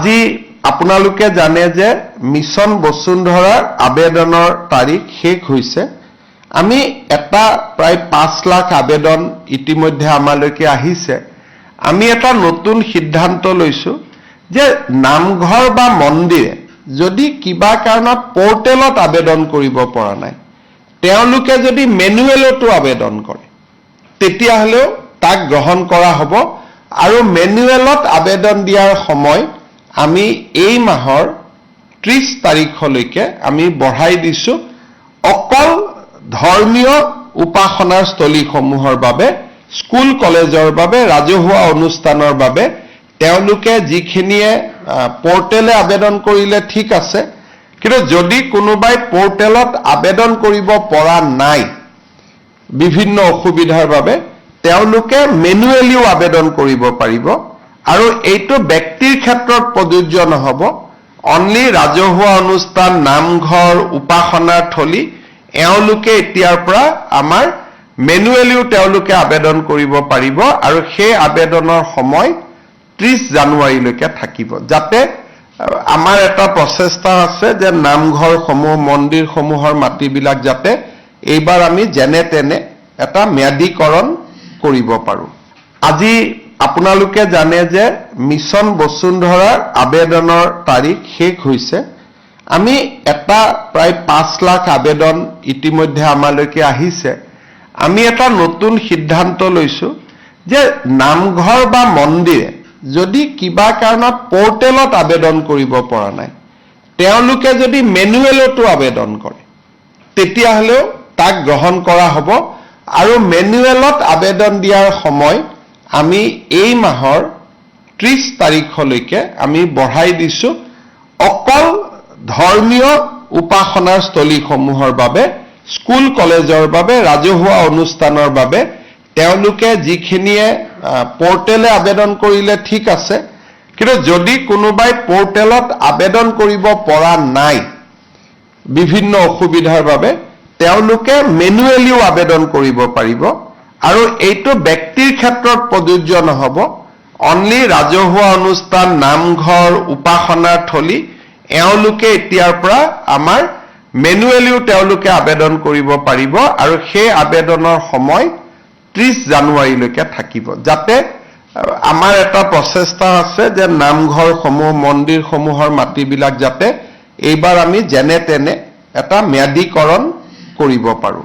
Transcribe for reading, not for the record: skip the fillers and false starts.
আজি আপোনালোকে জানে যে মিছন বসুন্ধৰাৰ আবেদনৰ তাৰিখ শেষ হৈছে। আমি এটা প্ৰায় 5 লাখ আবেদন ইতিমধ্যে আমালৈকে আহিছে। আমি এটা নতুন সিদ্ধান্ত লৈছো যে নামঘৰ বা মন্দিৰে যদি কিবা কাৰণত পোৰ্টেলত আবেদন কৰিব পৰা নাই, তেওঁলোকে যদি মেনুৱেলতো আবেদন কৰে, তেতিয়াহলেও তাক গ্ৰহণ কৰা হ'ব। আৰু মেনুৱেলত আবেদন দিয়াৰ সময় আমি এই মাহৰ 30 তাৰিখলৈকে আমি বঢ়াই দিছো। অকল ধৰ্মীয় উপাসনাৰ স্থলীসমূহৰ বাবে, স্কুল কলেজৰ বাবে, ৰাজহুৱা অনুষ্ঠানৰ বাবে তেওঁলোকে যিখিনিয়ে পোৰ্টেলে আবেদন কৰিলে ঠিক আছে, কিন্তু যদি কোনোবাই পোৰ্টেলত আবেদন কৰিব পৰা নাই বিভিন্ন অসুবিধাৰ বাবে, তেওঁলোকে মেনুৱেলিও আবেদন কৰিব পাৰিব। আৰু এইটো ব্যক্তিৰ ক্ষেত্ৰত প্ৰযোজ্য নহব। অনলি ৰাজহুৱা অনুষ্ঠান, নামঘৰ, উপাসনাৰ থলী এওঁলোকে এতিয়াৰ পৰা আমাৰ মেনুৱেলিও তেওঁলোকে আবেদন কৰিব পাৰিব। আৰু সেই আবেদনৰ সময় 30 জানুৱাৰীলৈকে থাকিব, যাতে আমাৰ এটা প্ৰচেষ্টা আছে যে নামঘৰসমূহ, মন্দিৰসমূহৰ মাটিবিলাক যাতে এইবাৰ আমি যেনে তেনে এটা ম্যাদীকৰণ কৰিব পাৰো। আজি আপোনালোকে জানে যে মিছন বসুন্ধৰাৰ আবেদনৰ তাৰিখ শেষ হৈছে। আমি এটা প্ৰায় 5 লাখ আবেদন ইতিমধ্যে আমালৈকে আহিছে। আমি এটা নতুন সিদ্ধান্ত লৈছো যে নামঘৰ বা মন্দিৰে যদি কিবা কাৰণত পোৰ্টেলত আবেদন কৰিব পৰা নাই, তেওঁলোকে যদি মেনুৱেলতো আবেদন কৰে, তেতিয়াহলেও তাক গ্ৰহণ কৰা হ'ব। আৰু মেনুৱেলত আবেদন দিয়াৰ সময় আমি এই মাহৰ 30 তাৰিখলৈকে আমি বঢ়াই দিছো। অকল ধৰ্মীয় উপাসনাৰ স্থলীসমূহৰ বাবে, স্কুল কলেজৰ বাবে, ৰাজহুৱা অনুষ্ঠানৰ বাবে তেওঁলোকে যিখিনিয়ে পোৰ্টেলে আবেদন কৰিলে ঠিক আছে, কিন্তু যদি কোনোবাই পোৰ্টেলত আবেদন কৰিব পৰা নাই বিভিন্ন অসুবিধাৰ বাবে, তেওঁলোকে মেনুৱেলিও আবেদন কৰিব পাৰিব। আৰু এইটো ব্যক্তিৰ ক্ষেত্ৰত প্ৰযোজ্য নহব। অনলি ৰাজহুৱা অনুষ্ঠান, নামঘৰ, উপাসনাৰ থলী এওঁলোকে এতিয়াৰ পৰা আমাৰ মেনুৱেলিও তেওঁলোকে আবেদন কৰিব পাৰিব। আৰু সেই আবেদনৰ সময় 30 জানুৱাৰীলৈকে থাকিব, যাতে আমাৰ এটা প্ৰচেষ্টা আছে যে নামঘৰসমূহ, মন্দিৰসমূহৰ মাটিবিলাক যাতে এইবাৰ আমি যেনে তেনে এটা ম্যাদীকৰণ কৰিব পাৰো।